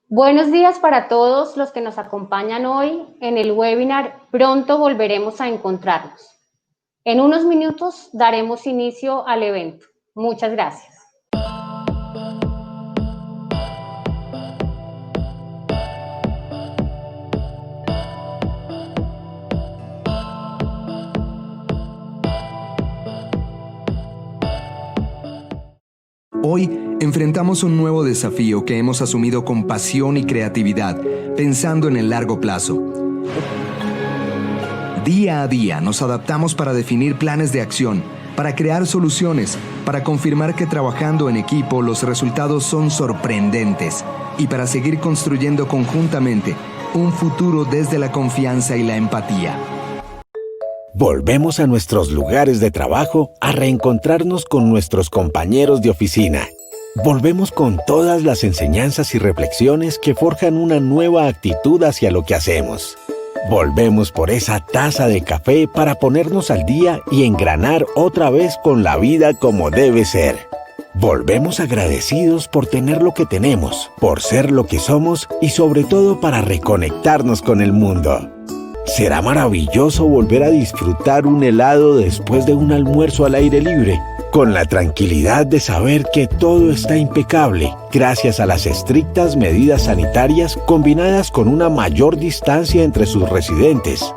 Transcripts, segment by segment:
Buenos días para todos los que nos acompañan hoy en el webinar Pronto volveremos a encontrarnos. En unos minutos daremos inicio al evento. Muchas gracias. Hoy enfrentamos un nuevo desafío que hemos asumido con pasión y creatividad, pensando en el largo plazo. Día a día nos adaptamos para definir planes de acción, para crear soluciones, para confirmar que trabajando en equipo los resultados son sorprendentes y para seguir construyendo conjuntamente un futuro desde la confianza y la empatía. Volvemos a nuestros lugares de trabajo a reencontrarnos con nuestros compañeros de oficina. Volvemos con todas las enseñanzas y reflexiones que forjan una nueva actitud hacia lo que hacemos. Volvemos por esa taza de café para ponernos al día y engranar otra vez con la vida como debe ser. Volvemos agradecidos por tener lo que tenemos, por ser lo que somos y sobre todo para reconectarnos con el mundo. Será maravilloso volver a disfrutar un helado después de un almuerzo al aire libre, con la tranquilidad de saber que todo está impecable, gracias a las estrictas medidas sanitarias combinadas con una mayor distancia entre sus residentes.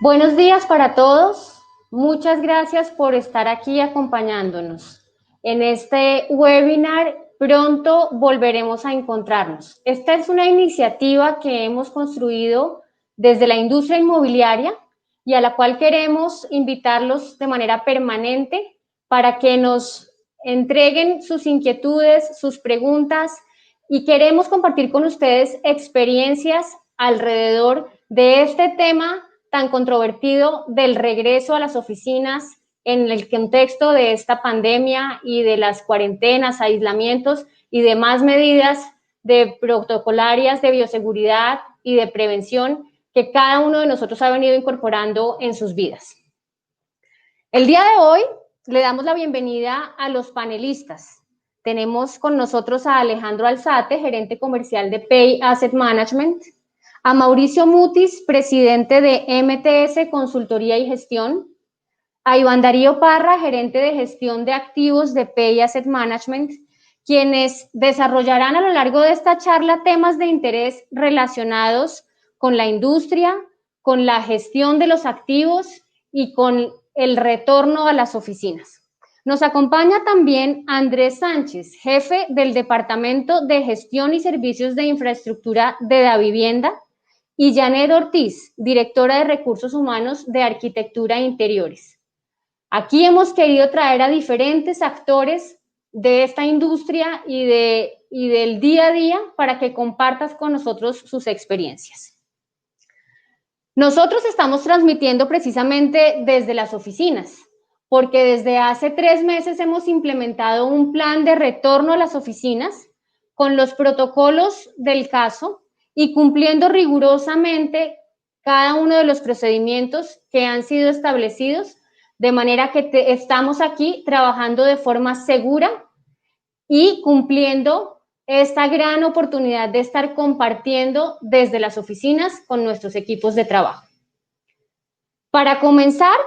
Buenos días para todos. Muchas gracias por estar aquí acompañándonos en este webinar. Pronto volveremos a encontrarnos. Esta es una iniciativa que hemos construido desde la industria inmobiliaria y a la cual queremos invitarlos de manera permanente para que nos entreguen sus inquietudes, sus preguntas, y queremos compartir con ustedes experiencias alrededor de este tema tan controvertido del regreso a las oficinas en el contexto de esta pandemia y de las cuarentenas, aislamientos y demás medidas de protocolarias de bioseguridad y de prevención que cada uno de nosotros ha venido incorporando en sus vidas. El día de hoy le damos la bienvenida a los panelistas. Tenemos con nosotros a Alejandro Alzate, gerente comercial de Pay Asset Management, a Mauricio Mutis, presidente de MTS Consultoría y Gestión, a Iván Darío Parra, gerente de gestión de activos de Pay Asset Management, quienes desarrollarán a lo largo de esta charla temas de interés relacionados con la industria, con la gestión de los activos y con el retorno a las oficinas. Nos acompaña también Andrés Sánchez, jefe del Departamento de Gestión y Servicios de Infraestructura de Davivienda, y Janet Ortiz, directora de Recursos Humanos de Arquitectura e Interiores. Aquí hemos querido traer a diferentes actores de esta industria y del día a día para que compartas con nosotros sus experiencias. Nosotros estamos transmitiendo precisamente desde las oficinas, porque desde hace 3 meses hemos implementado un plan de retorno a las oficinas con los protocolos del caso y cumpliendo rigurosamente cada uno de los procedimientos que han sido establecidos, de manera que estamos aquí trabajando de forma segura y cumpliendo esta gran oportunidad de estar compartiendo desde las oficinas con nuestros equipos de trabajo. Para comenzar,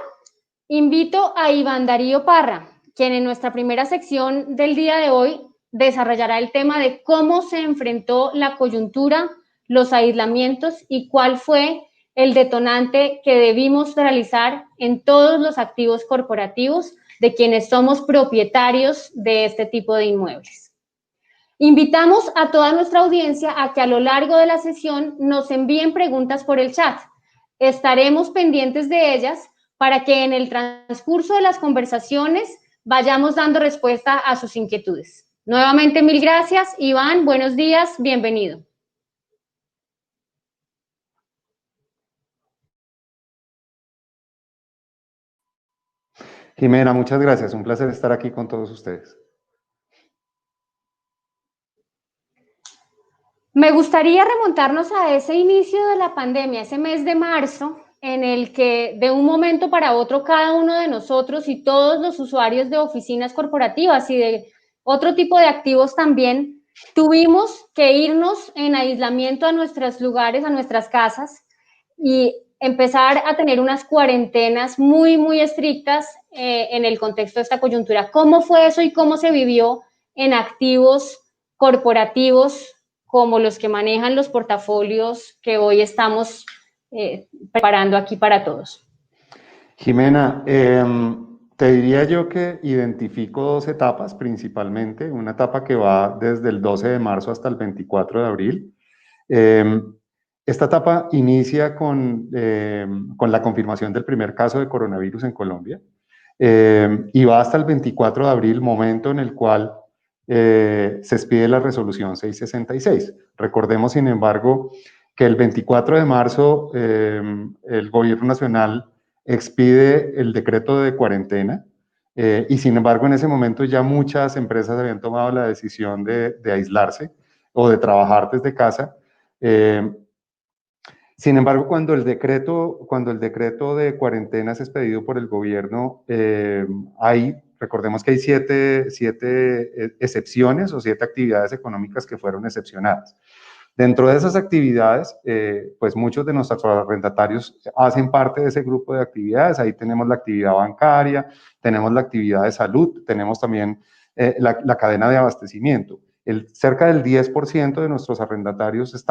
invito a Iván Darío Parra, quien en nuestra primera sección del día de hoy desarrollará el tema de cómo se enfrentó la coyuntura, los aislamientos y cuál fue el detonante que debimos realizar en todos los activos corporativos de quienes somos propietarios de este tipo de inmuebles. Invitamos a toda nuestra audiencia a que a lo largo de la sesión nos envíen preguntas por el chat. Estaremos pendientes de ellas para que en el transcurso de las conversaciones vayamos dando respuesta a sus inquietudes. Nuevamente, mil gracias. Iván, buenos días, bienvenido. Jimena, muchas gracias. Un placer estar aquí con todos ustedes. Me gustaría remontarnos a ese inicio de la pandemia, ese mes de marzo, en el que de un momento para otro cada uno de nosotros y todos los usuarios de oficinas corporativas y de otro tipo de activos también, tuvimos que irnos en aislamiento a nuestros lugares, a nuestras casas y empezar a tener unas cuarentenas muy, muy estrictas en el contexto de esta coyuntura. ¿Cómo fue eso y cómo se vivió en activos corporativos como los que manejan los portafolios que hoy estamos preparando aquí para todos? Jimena, te diría yo que identifico dos etapas principalmente, una etapa que va desde el 12 de marzo hasta el 24 de abril. Esta etapa inicia con la confirmación del primer caso de coronavirus en Colombia y va hasta el 24 de abril, momento en el cual se expide la resolución 666. Recordemos, sin embargo, que el 24 de marzo el gobierno nacional expide el decreto de cuarentena y sin embargo en ese momento ya muchas empresas habían tomado la decisión de aislarse o de trabajar desde casa. Sin embargo, cuando el decreto de cuarentena es expedido por el gobierno, recordemos que hay siete excepciones o 7 actividades económicas que fueron excepcionadas. Dentro de esas actividades, pues muchos de nuestros arrendatarios hacen parte de ese grupo de actividades. Ahí tenemos la actividad bancaria, tenemos la actividad de salud, tenemos también la cadena de abastecimiento. Cerca del 10% de nuestros arrendatarios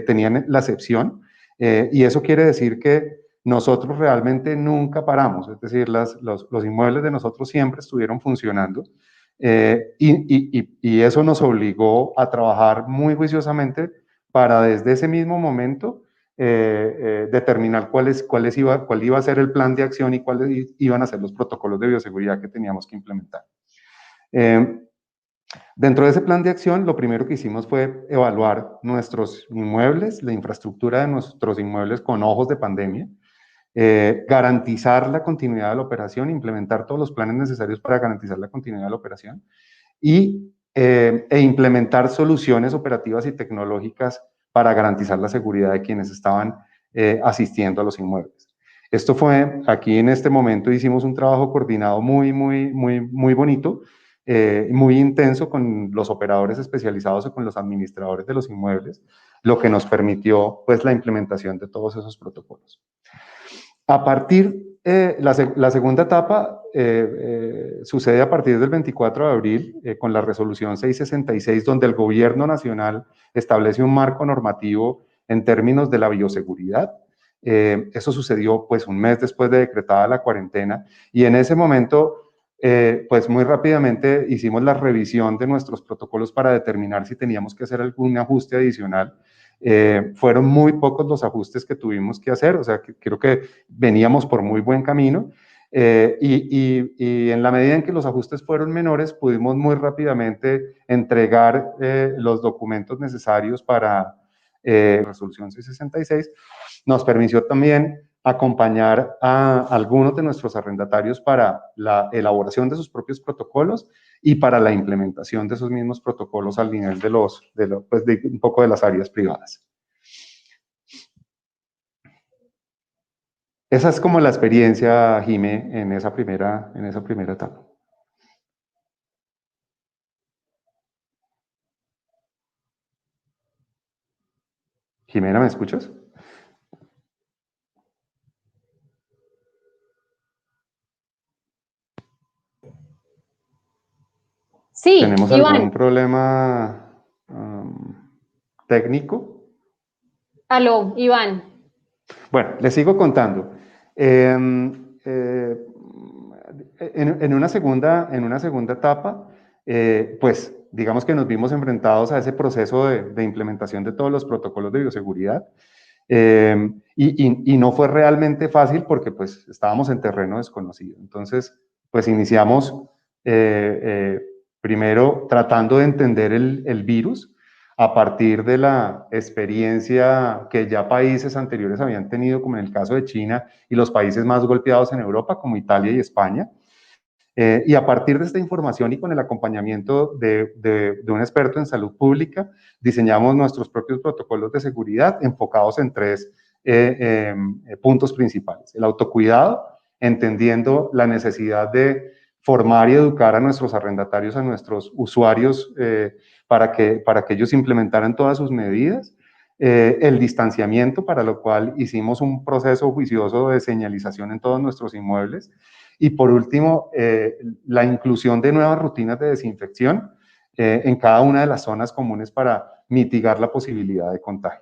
tenían la excepción y eso quiere decir que nosotros realmente nunca paramos, es decir, los inmuebles de nosotros siempre estuvieron funcionando. Y eso nos obligó a trabajar muy juiciosamente para desde ese mismo momento determinar cuál iba a ser el plan de acción y cuáles iban a ser los protocolos de bioseguridad que teníamos que implementar. Dentro de ese plan de acción, lo primero que hicimos fue evaluar nuestros inmuebles, la infraestructura de nuestros inmuebles con ojos de pandemia, garantizar la continuidad de la operación, implementar todos los planes necesarios para garantizar la continuidad de la operación e implementar soluciones operativas y tecnológicas para garantizar la seguridad de quienes estaban asistiendo a los inmuebles. Esto fue, aquí en este momento hicimos un trabajo coordinado muy bonito, muy intenso con los operadores especializados o con los administradores de los inmuebles, lo que nos permitió pues la implementación de todos esos protocolos. A partir, la segunda etapa sucede a partir del 24 de abril con la resolución 666, donde el gobierno nacional establece un marco normativo en términos de la bioseguridad. Eso sucedió pues un mes después de decretada la cuarentena y en ese momento pues muy rápidamente hicimos la revisión de nuestros protocolos para determinar si teníamos que hacer algún ajuste adicional. Fueron muy pocos los ajustes que tuvimos que hacer, o sea, creo que veníamos por muy buen camino y en la medida en que los ajustes fueron menores, pudimos muy rápidamente entregar los documentos necesarios para resolución 666. Nos permitió también acompañar a algunos de nuestros arrendatarios para la elaboración de sus propios protocolos y para la implementación de esos mismos protocolos al nivel de un poco de las áreas privadas. Esa es como la experiencia, Jimé, en esa primera etapa. Jimena, ¿me escuchas? Sí, ¿tenemos Iván. algún problema técnico? Aló, Iván. Bueno, les sigo contando. En una segunda etapa, pues digamos que nos vimos enfrentados a ese proceso de implementación de todos los protocolos de bioseguridad y no fue realmente fácil porque pues estábamos en terreno desconocido. Entonces, pues iniciamos primero tratando de entender el virus a partir de la experiencia que ya países anteriores habían tenido, como en el caso de China y los países más golpeados en Europa, como Italia y España. Y a partir de esta información y con el acompañamiento de un experto en salud pública, diseñamos nuestros propios protocolos de seguridad enfocados en tres puntos principales. El autocuidado, entendiendo la necesidad de formar y educar a nuestros arrendatarios, a nuestros usuarios, para que ellos implementaran todas sus medidas. El distanciamiento, para lo cual hicimos un proceso juicioso de señalización en todos nuestros inmuebles. Y por último, la inclusión de nuevas rutinas de desinfección en cada una de las zonas comunes para mitigar la posibilidad de contagio.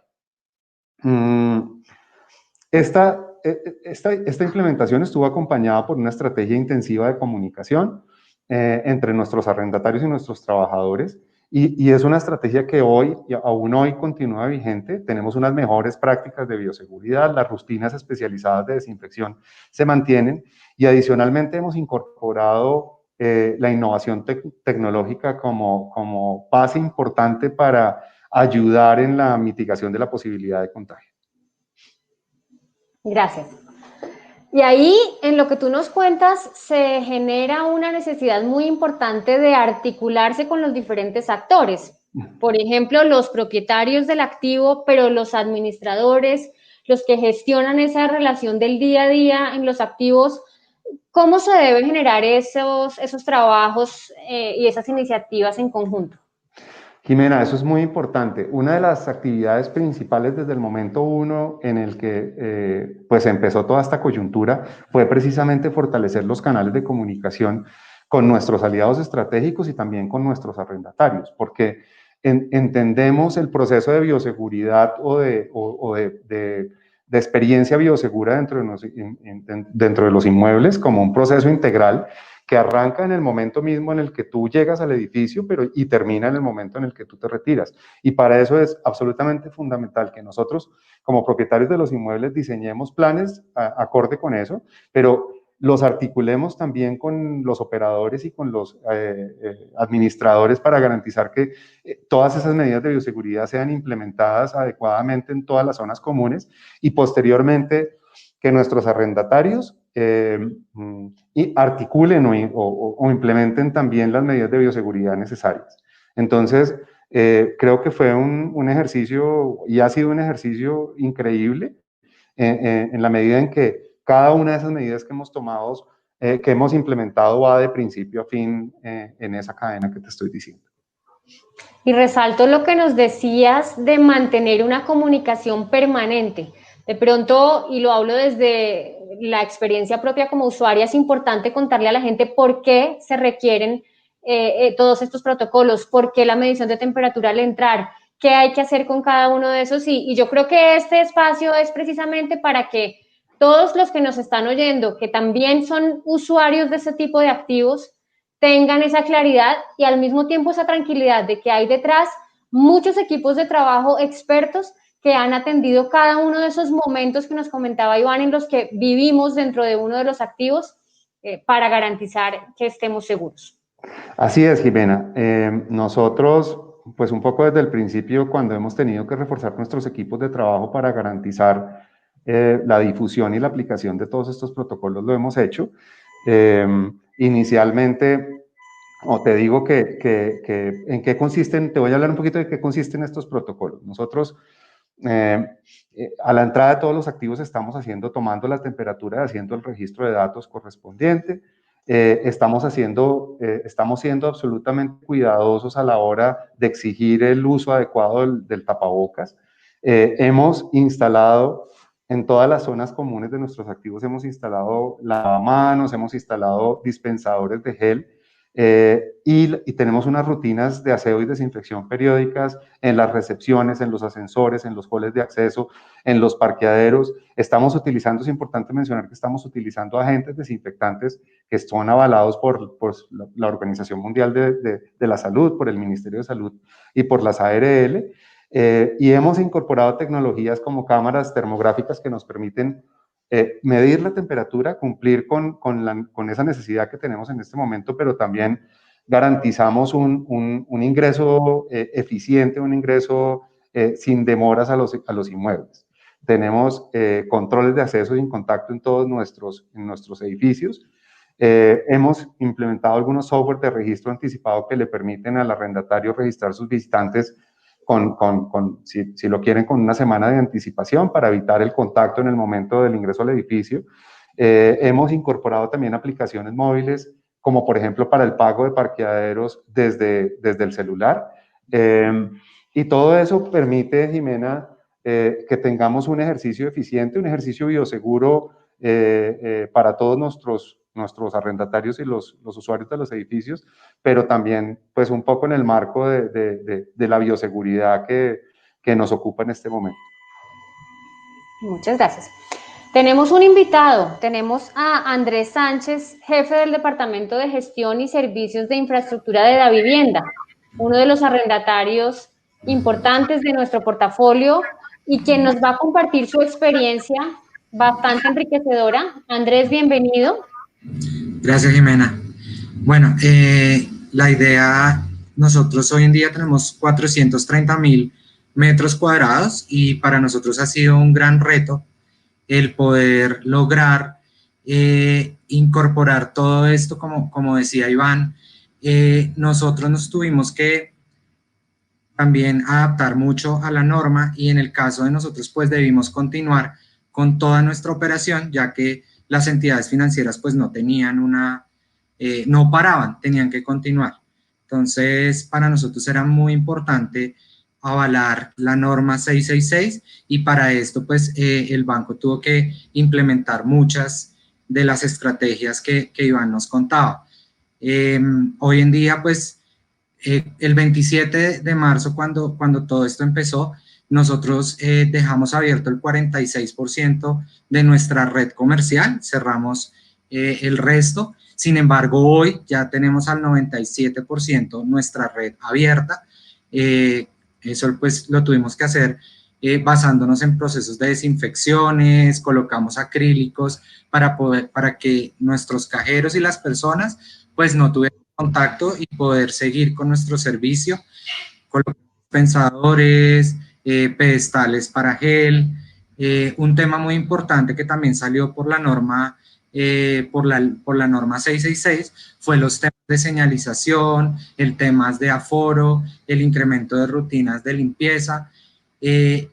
Esta implementación estuvo acompañada por una estrategia intensiva de comunicación entre nuestros arrendatarios y nuestros trabajadores, y es una estrategia que aún hoy continúa vigente. Tenemos unas mejores prácticas de bioseguridad, las rutinas especializadas de desinfección se mantienen, y adicionalmente hemos incorporado la innovación tecnológica como base importante para ayudar en la mitigación de la posibilidad de contagio. Gracias. Y ahí, en lo que tú nos cuentas, se genera una necesidad muy importante de articularse con los diferentes actores. Por ejemplo, los propietarios del activo, pero los administradores, los que gestionan esa relación del día a día en los activos. ¿Cómo se deben generar esos trabajos y esas iniciativas en conjunto? Jimena, eso es muy importante. Una de las actividades principales desde el momento uno en el que pues empezó toda esta coyuntura fue precisamente fortalecer los canales de comunicación con nuestros aliados estratégicos y también con nuestros arrendatarios, porque entendemos el proceso de bioseguridad o de experiencia biosegura dentro de los inmuebles como un proceso integral que arranca en el momento mismo en el que tú llegas al edificio, y termina en el momento en el que tú te retiras. Y para eso es absolutamente fundamental que nosotros, como propietarios de los inmuebles, diseñemos planes acorde con eso, pero los articulemos también con los operadores y con los administradores para garantizar que todas esas medidas de bioseguridad sean implementadas adecuadamente en todas las zonas comunes, y posteriormente que nuestros arrendatarios y articulen o implementen también las medidas de bioseguridad necesarias. Entonces, creo que fue un ejercicio, y ha sido un ejercicio increíble, en la medida en que cada una de esas medidas que hemos tomado, que hemos implementado, va de principio a fin en esa cadena que te estoy diciendo. Y resalto lo que nos decías de mantener una comunicación permanente. De pronto, y lo hablo desde la experiencia propia como usuaria, es importante contarle a la gente por qué se requieren todos estos protocolos, por qué la medición de temperatura al entrar, qué hay que hacer con cada uno de esos. Y yo creo que este espacio es precisamente para que todos los que nos están oyendo, que también son usuarios de este tipo de activos, tengan esa claridad y al mismo tiempo esa tranquilidad de que hay detrás muchos equipos de trabajo expertos que han atendido cada uno de esos momentos que nos comentaba Iván, en los que vivimos dentro de uno de los activos para garantizar que estemos seguros. Así es, Jimena. Nosotros, pues un poco desde el principio, cuando hemos tenido que reforzar nuestros equipos de trabajo para garantizar la difusión y la aplicación de todos estos protocolos, lo hemos hecho. Inicialmente, te digo en qué consisten, te voy a hablar un poquito de qué consisten estos protocolos. Nosotros, a la entrada de todos los activos, estamos tomando la temperatura, haciendo el registro de datos correspondiente. Estamos siendo absolutamente cuidadosos a la hora de exigir el uso adecuado del tapabocas. Hemos instalado en todas las zonas comunes de nuestros activos, hemos instalado lavamanos, hemos instalado dispensadores de gel, y tenemos unas rutinas de aseo y desinfección periódicas en las recepciones, en los ascensores, en los halls de acceso, en los parqueaderos. Estamos utilizando, es importante mencionar que estamos utilizando agentes desinfectantes que son avalados por la Organización Mundial de la Salud, por el Ministerio de Salud y por las ARL, y hemos incorporado tecnologías como cámaras termográficas que nos permiten medir la temperatura, cumplir con esa necesidad que tenemos en este momento, pero también garantizamos un ingreso eficiente, un ingreso sin demoras a los inmuebles. Tenemos controles de acceso sin contacto en todos nuestros edificios, Hemos implementado algunos software de registro anticipado que le permiten al arrendatario registrar sus visitantes si lo quieren, con una semana de anticipación para evitar el contacto en el momento del ingreso al edificio. Hemos incorporado también aplicaciones móviles, como por ejemplo para el pago de parqueaderos desde el celular. Y todo eso permite, Jimena, que tengamos un ejercicio eficiente, un ejercicio bioseguro para todos nuestros arrendatarios y los usuarios de los edificios, pero también pues un poco en el marco de la bioseguridad que nos ocupa en este momento. Muchas gracias. Tenemos un invitado, tenemos a Andrés Sánchez, jefe del Departamento de Gestión y Servicios de Infraestructura de la Vivienda, uno de los arrendatarios importantes de nuestro portafolio y quien nos va a compartir su experiencia bastante enriquecedora. Andrés, bienvenido. Gracias, Jimena. Bueno, la idea, nosotros hoy en día tenemos 430.000 metros cuadrados y para nosotros ha sido un gran reto el poder lograr incorporar todo esto, como decía Iván. Nosotros nos tuvimos que también adaptar mucho a la norma y en el caso de nosotros pues debimos continuar con toda nuestra operación, ya que las entidades financieras pues no tenían no paraban, tenían que continuar. Entonces para nosotros era muy importante avalar la norma 666 y para esto pues el banco tuvo que implementar muchas de las estrategias que Iván nos contaba. Hoy en día pues el 27 de marzo cuando todo esto empezó, nosotros dejamos abierto el 46% de nuestra red comercial, cerramos el resto. Sin embargo, hoy ya tenemos al 97% nuestra red abierta. Eso pues lo tuvimos que hacer basándonos en procesos de desinfecciones, colocamos acrílicos para que nuestros cajeros y las personas pues no tuvieran contacto y poder seguir con nuestro servicio, colocamos pensadores, pedestales para gel. Un tema muy importante que también salió por la norma por la norma 666 fue los temas de señalización, el tema de aforo, el incremento de rutinas de limpieza,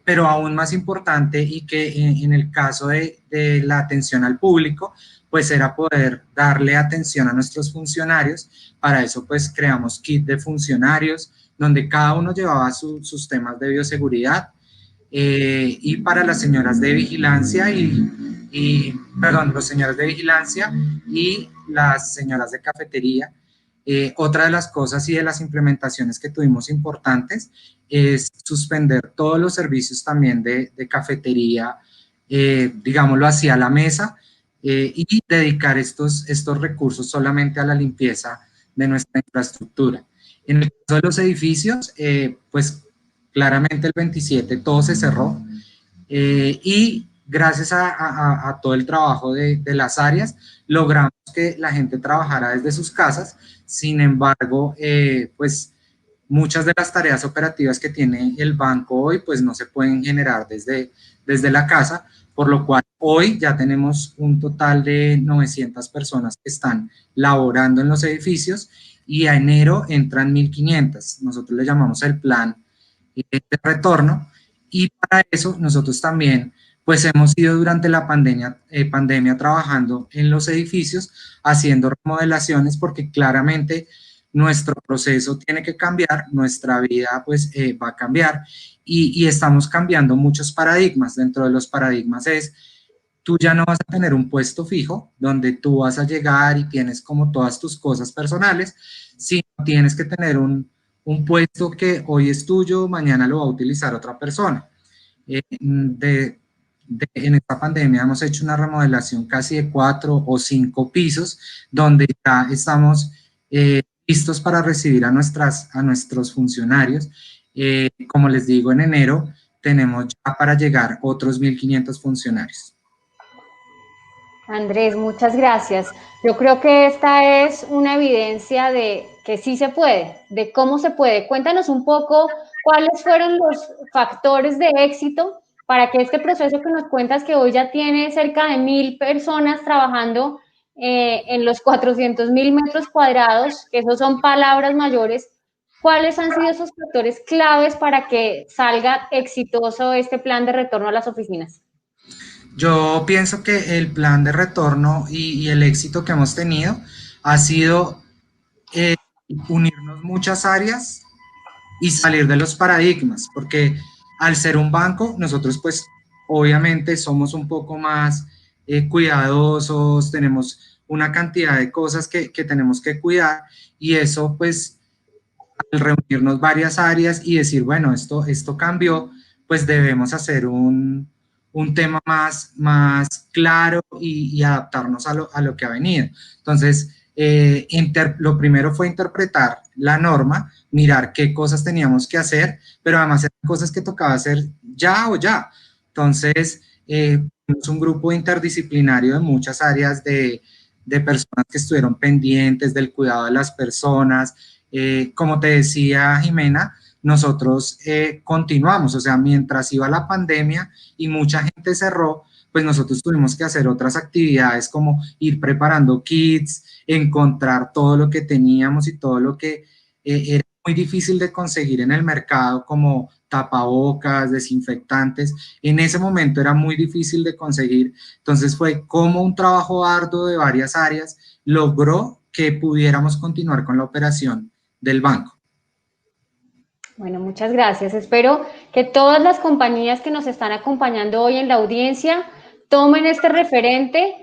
pero aún más importante y que en el caso de la atención al público, pues era poder darle atención a nuestros funcionarios. Para eso pues creamos kit de funcionarios donde cada uno llevaba sus temas de bioseguridad, y para las señoras de vigilancia los señores de vigilancia y las señoras de cafetería. Otra de las cosas y de las implementaciones que tuvimos importantes es suspender todos los servicios también de cafetería, digámoslo así, a la mesa, y dedicar estos recursos solamente a la limpieza de nuestra infraestructura. En el caso de los edificios, pues claramente el 27 todo se cerró, y gracias a todo el trabajo de las áreas logramos que la gente trabajara desde sus casas. Sin embargo, pues muchas de las tareas operativas que tiene el banco hoy pues no se pueden generar desde la casa, por lo cual hoy ya tenemos un total de 900 personas que están laborando en los edificios y a enero entran 1.500. Nosotros le llamamos el plan de retorno y para eso nosotros también pues hemos ido durante la pandemia trabajando en los edificios, haciendo remodelaciones porque claramente nuestro proceso tiene que cambiar, nuestra vida pues va a cambiar y estamos cambiando muchos paradigmas. Dentro de los paradigmas es, tú ya no vas a tener un puesto fijo donde tú vas a llegar y tienes como todas tus cosas personales, sino tienes que tener un puesto que hoy es tuyo, mañana lo va a utilizar otra persona. En esta pandemia hemos hecho una remodelación casi de 4 o 5 pisos, donde ya estamos listos para recibir a nuestros funcionarios. Como les digo, en enero tenemos ya para llegar otros 1.500 funcionarios. Andrés, muchas gracias. Yo creo que esta es una evidencia de que sí se puede, de cómo se puede. Cuéntanos un poco cuáles fueron los factores de éxito para que este proceso que nos cuentas, que hoy ya tiene cerca de 1.000 personas trabajando en los 400.000 metros cuadrados, que esos son palabras mayores, ¿cuáles han sido esos factores claves para que salga exitoso este plan de retorno a las oficinas? Yo pienso que el plan de retorno y el éxito que hemos tenido ha sido unirnos muchas áreas y salir de los paradigmas, porque al ser un banco, nosotros pues obviamente somos un poco más cuidadosos, tenemos una cantidad de cosas que tenemos que cuidar y eso pues al reunirnos varias áreas y decir, bueno, esto cambió, pues debemos hacer un tema más claro y adaptarnos a lo que ha venido. Entonces, lo primero fue interpretar la norma, mirar qué cosas teníamos que hacer, pero además eran cosas que tocaba hacer ya o ya. Entonces, tenemos un grupo interdisciplinario de muchas áreas de personas que estuvieron pendientes del cuidado de las personas. Como te decía Jimena, nosotros continuamos, o sea, mientras iba la pandemia y mucha gente cerró, pues nosotros tuvimos que hacer otras actividades como ir preparando kits, encontrar todo lo que teníamos y todo lo que era muy difícil de conseguir en el mercado, como tapabocas, desinfectantes. En ese momento era muy difícil de conseguir. Entonces fue como un trabajo arduo de varias áreas logró que pudiéramos continuar con la operación del banco. Bueno, muchas gracias. Espero que todas las compañías que nos están acompañando hoy en la audiencia tomen este referente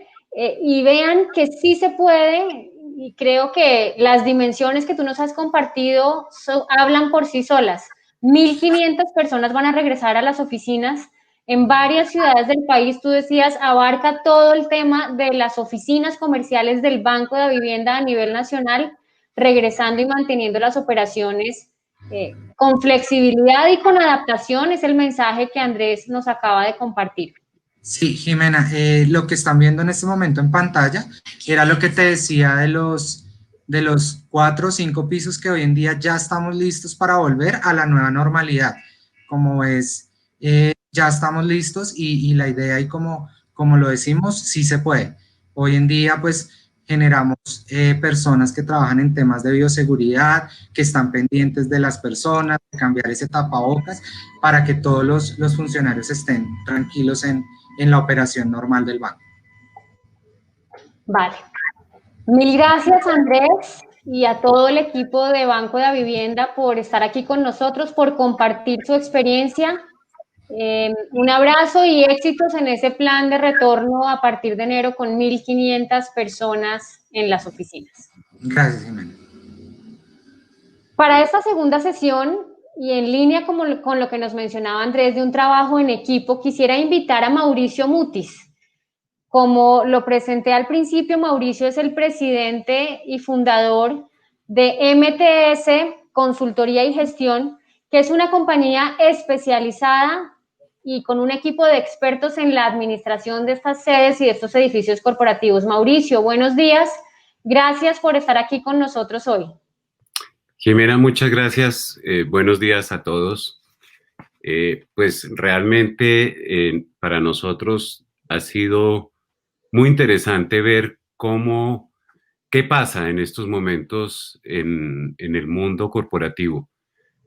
y vean que sí se puede, y creo que las dimensiones que tú nos has compartido hablan por sí solas. 1.500 personas van a regresar a las oficinas en varias ciudades del país. Tú decías, abarca todo el tema de las oficinas comerciales del Banco de Vivienda a nivel nacional, regresando y manteniendo las operaciones con flexibilidad y con adaptación, es el mensaje que Andrés nos acaba de compartir. Sí, Jimena, lo que están viendo en este momento en pantalla era lo que te decía de los 4 o 5 pisos que hoy en día ya estamos listos para volver a la nueva normalidad. Como ves, ya estamos listos y la idea y como lo decimos, sí se puede. Hoy en día, pues, generamos personas que trabajan en temas de bioseguridad, que están pendientes de las personas, de cambiar ese tapabocas, para que todos los funcionarios estén tranquilos en la operación normal del banco. Vale. Mil gracias, Andrés, y a todo el equipo de Banco de la Vivienda por estar aquí con nosotros, por compartir su experiencia. Un abrazo y éxitos en ese plan de retorno a partir de enero con 1.500 personas en las oficinas. Gracias, Jimena. Para esta segunda sesión, y en línea con lo que nos mencionaba Andrés de un trabajo en equipo, quisiera invitar a Mauricio Mutis. Como lo presenté al principio, Mauricio es el presidente y fundador de MTS Consultoría y Gestión, que es una compañía especializada y con un equipo de expertos en la administración de estas sedes y de estos edificios corporativos. Mauricio, buenos días. Gracias por estar aquí con nosotros hoy. Jimena, muchas gracias. Buenos días a todos. Pues realmente para nosotros ha sido muy interesante ver qué pasa en estos momentos en el mundo corporativo,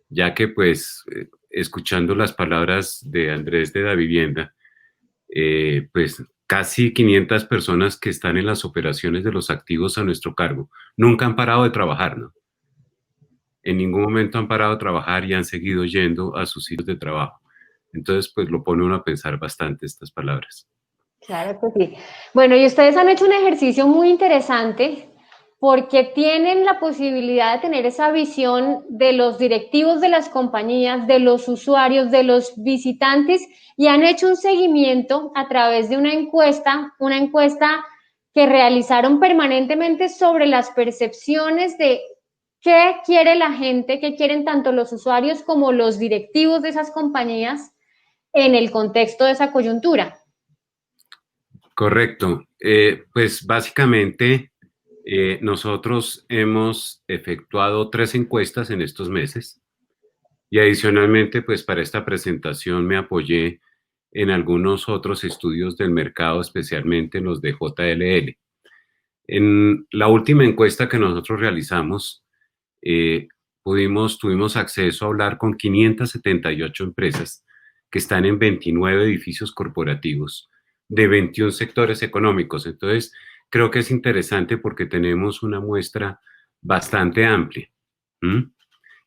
ya que pues escuchando las palabras de Andrés de Davivienda, pues casi 500 personas que están en las operaciones de los activos a nuestro cargo nunca han parado de trabajar, ¿no? En ningún momento han parado de trabajar y han seguido yendo a sus sitios de trabajo. Entonces, pues lo pone uno a pensar bastante estas palabras. Claro que sí. Bueno, y ustedes han hecho un ejercicio muy interesante porque tienen la posibilidad de tener esa visión de los directivos de las compañías, de los usuarios, de los visitantes, y han hecho un seguimiento a través de una encuesta que realizaron permanentemente sobre las percepciones de qué quiere la gente, qué quieren tanto los usuarios como los directivos de esas compañías en el contexto de esa coyuntura. Correcto. Pues básicamente nosotros hemos efectuado 3 encuestas en estos meses y adicionalmente pues para esta presentación me apoyé en algunos otros estudios del mercado, especialmente en los de JLL. En la última encuesta que nosotros realizamos, tuvimos acceso a hablar con 578 empresas que están en 29 edificios corporativos de 21 sectores económicos. Entonces, creo que es interesante porque tenemos una muestra bastante amplia.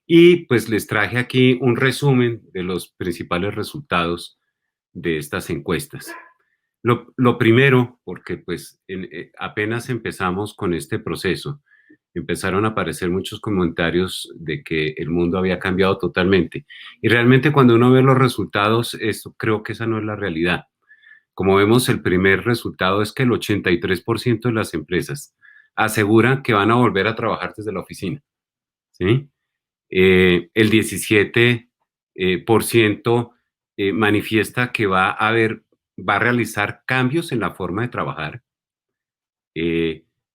Y pues les traje aquí un resumen de los principales resultados de estas encuestas. Lo primero, porque pues apenas empezamos con este proceso, empezaron a aparecer muchos comentarios de que el mundo había cambiado totalmente. Y realmente cuando uno ve los resultados, creo que esa no es la realidad. Como vemos, el primer resultado es que el 83% de las empresas aseguran que van a volver a trabajar desde la oficina, ¿sí? El 17% manifiesta que va a realizar cambios en la forma de trabajar,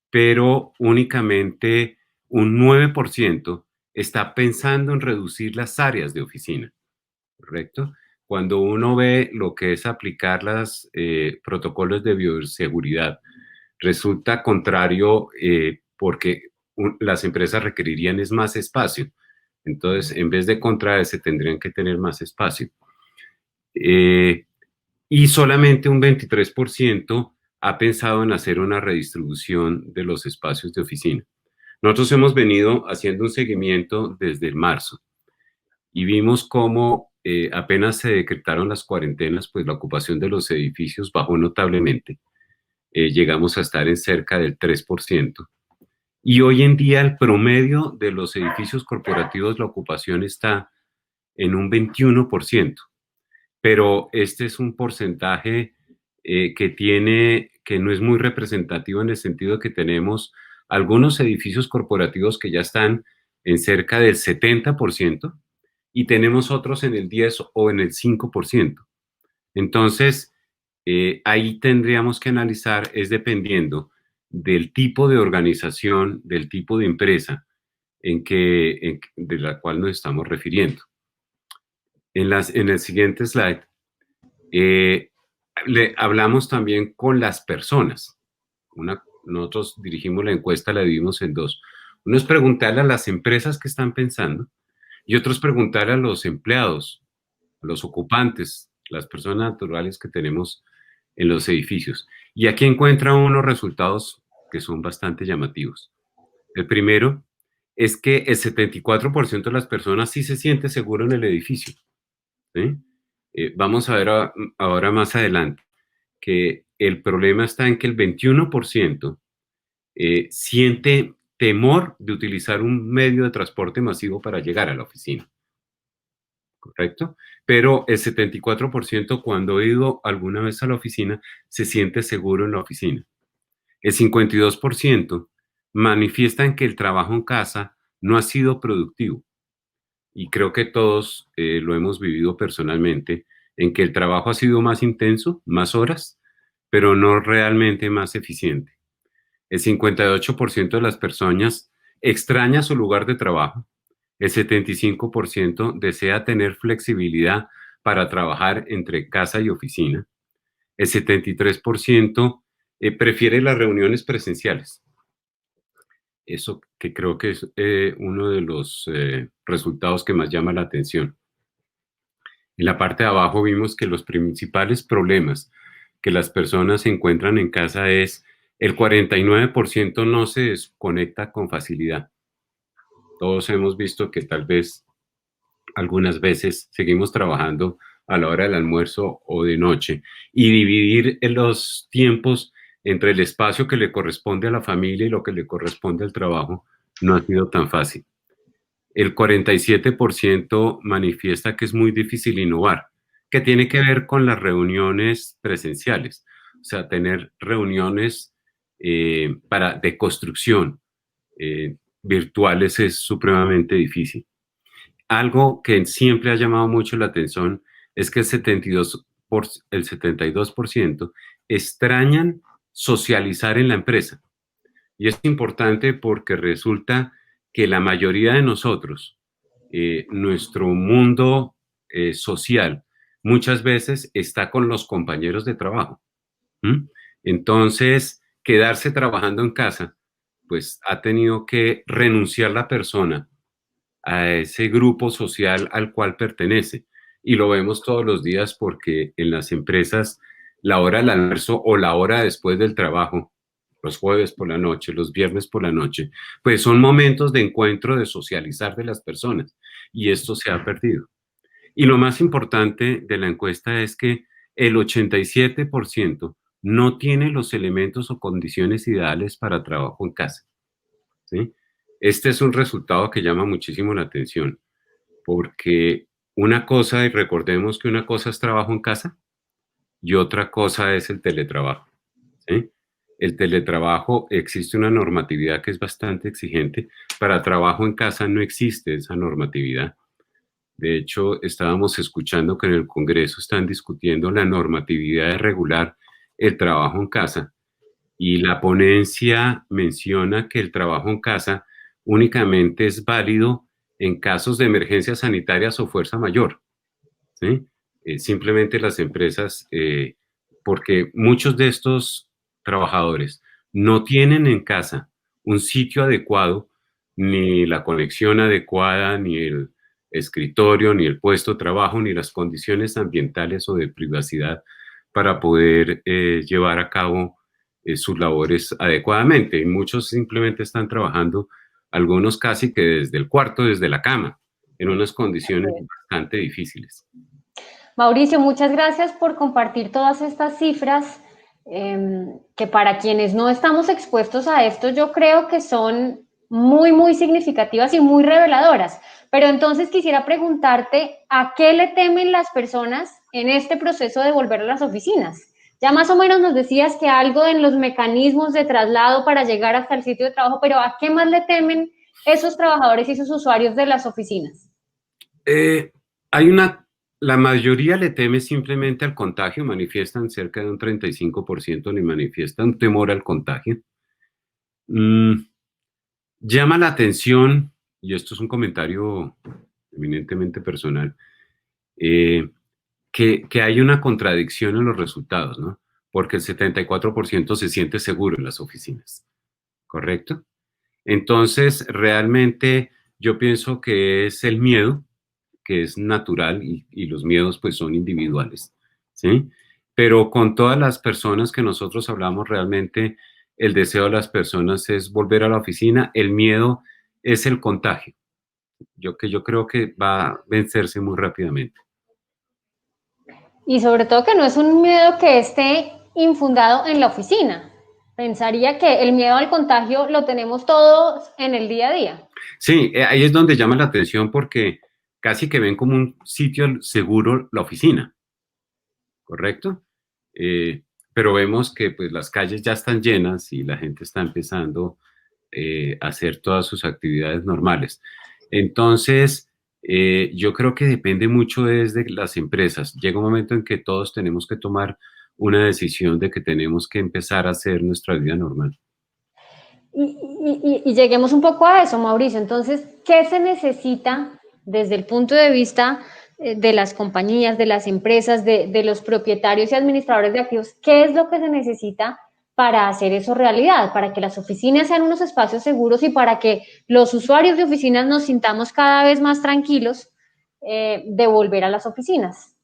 pero únicamente un 9% está pensando en reducir las áreas de oficina, ¿correcto? Cuando uno ve lo que es aplicar los protocolos de bioseguridad, resulta contrario porque las empresas requerirían es más espacio. Entonces, en vez de contraerse, tendrían que tener más espacio. Y solamente un 23% ha pensado en hacer una redistribución de los espacios de oficina. Nosotros hemos venido haciendo un seguimiento desde el marzo y vimos cómo apenas se decretaron las cuarentenas, pues la ocupación de los edificios bajó notablemente. Llegamos a estar en cerca del 3%. Y hoy en día el promedio de los edificios corporativos, la ocupación está en un 21%. Pero este es un porcentaje que no es muy representativo en el sentido de que tenemos algunos edificios corporativos que ya están en cerca del 70% y tenemos otros en el 10 o en el 5%. Entonces, ahí tendríamos que analizar, es dependiendo del tipo de organización, del tipo de empresa de la cual nos estamos refiriendo. En el siguiente slide, hablamos también con las personas. Nosotros dirigimos la encuesta, la dividimos en dos. Uno es preguntarle a las empresas que están pensando y otro es preguntarle a los empleados, a los ocupantes, las personas naturales que tenemos en los edificios. Y aquí encuentra unos resultados que son bastante llamativos. El primero es que el 74% de las personas sí se siente seguro en el edificio, ¿sí? Vamos a ver ahora más adelante que el problema está en que el 21% siente temor de utilizar un medio de transporte masivo para llegar a la oficina, ¿correcto? Pero el 74% cuando ha ido alguna vez a la oficina se siente seguro en la oficina. El 52% manifiestan que el trabajo en casa no ha sido productivo. Y creo que todos lo hemos vivido personalmente, en que el trabajo ha sido más intenso, más horas, pero no realmente más eficiente. El 58% de las personas extraña su lugar de trabajo. El 75% desea tener flexibilidad para trabajar entre casa y oficina. El 73% prefiere las reuniones presenciales. Eso que creo que es uno de los resultados que más llama la atención. En la parte de abajo vimos que los principales problemas que las personas encuentran en casa es el 49% no se desconecta con facilidad. Todos hemos visto que tal vez algunas veces seguimos trabajando a la hora del almuerzo o de noche y dividir los tiempos entre el espacio que le corresponde a la familia y lo que le corresponde al trabajo no ha sido tan fácil. El 47% manifiesta que es muy difícil innovar, que tiene que ver con las reuniones presenciales, o sea, tener reuniones de construcción virtuales es supremamente difícil. Algo que siempre ha llamado mucho la atención es que el 72% extrañan socializar en la empresa. Y es importante porque resulta que la mayoría de nosotros, nuestro mundo social, muchas veces está con los compañeros de trabajo. ¿Mm? Entonces, quedarse trabajando en casa, pues ha tenido que renunciar la persona a ese grupo social al cual pertenece. Y lo vemos todos los días porque en las empresas la hora del almuerzo o la hora después del trabajo, los jueves por la noche, los viernes por la noche, pues son momentos de encuentro, de socializar de las personas. Y esto se ha perdido. Y lo más importante de la encuesta es que el 87% no tiene los elementos o condiciones ideales para trabajo en casa, ¿sí? Este es un resultado que llama muchísimo la atención, porque una cosa, y recordemos que una cosa es trabajo en casa y otra cosa es el teletrabajo, ¿sí? El teletrabajo, existe una normatividad que es bastante exigente. Para trabajo en casa no existe esa normatividad. De hecho, estábamos escuchando que en el Congreso están discutiendo la normatividad de regular el trabajo en casa y la ponencia menciona que el trabajo en casa únicamente es válido en casos de emergencias sanitarias o fuerza mayor, ¿sí? Simplemente las empresas, porque muchos de estos trabajadores no tienen en casa un sitio adecuado, ni la conexión adecuada, ni el escritorio, ni el puesto de trabajo, ni las condiciones ambientales o de privacidad para poder llevar a cabo sus labores adecuadamente. Y muchos simplemente están trabajando, algunos casi que desde el cuarto, desde la cama, en unas condiciones bastante difíciles. Mauricio, muchas gracias por compartir todas estas cifras que para quienes no estamos expuestos a esto, yo creo que son muy, muy significativas y muy reveladoras. Pero entonces quisiera preguntarte, ¿a qué le temen las personas en este proceso de volver a las oficinas? Ya más o menos nos decías que algo en los mecanismos de traslado para llegar hasta el sitio de trabajo, pero ¿a qué más le temen esos trabajadores y esos usuarios de las oficinas? La mayoría le teme simplemente al contagio, manifiestan cerca de un 35%, le manifiestan temor al contagio. Llama la atención, y esto es un comentario eminentemente personal, que hay una contradicción en los resultados, ¿no? Porque el 74% se siente seguro en las oficinas, ¿correcto? Entonces, realmente yo pienso que es el miedo, que es natural y los miedos pues son individuales, ¿sí? Pero con todas las personas que nosotros hablamos, realmente el deseo de las personas es volver a la oficina, el miedo es el contagio, yo creo que va a vencerse muy rápidamente. Y sobre todo que no es un miedo que esté infundado en la oficina. Pensaría que el miedo al contagio lo tenemos todos en el día a día. Sí, ahí es donde llama la atención porque casi que ven como un sitio seguro la oficina, ¿correcto? Pero vemos que pues las calles ya están llenas y la gente está empezando a hacer todas sus actividades normales. Entonces, yo creo que depende mucho desde las empresas. Llega un momento en que todos tenemos que tomar una decisión de que tenemos que empezar a hacer nuestra vida normal. Y lleguemos un poco a eso, Mauricio. Entonces, ¿qué se necesita desde el punto de vista de las compañías, de las empresas, de los propietarios y administradores de activos? ¿Qué es lo que se necesita para hacer eso realidad? Para que las oficinas sean unos espacios seguros y para que los usuarios de oficinas nos sintamos cada vez más tranquilos de volver a las oficinas.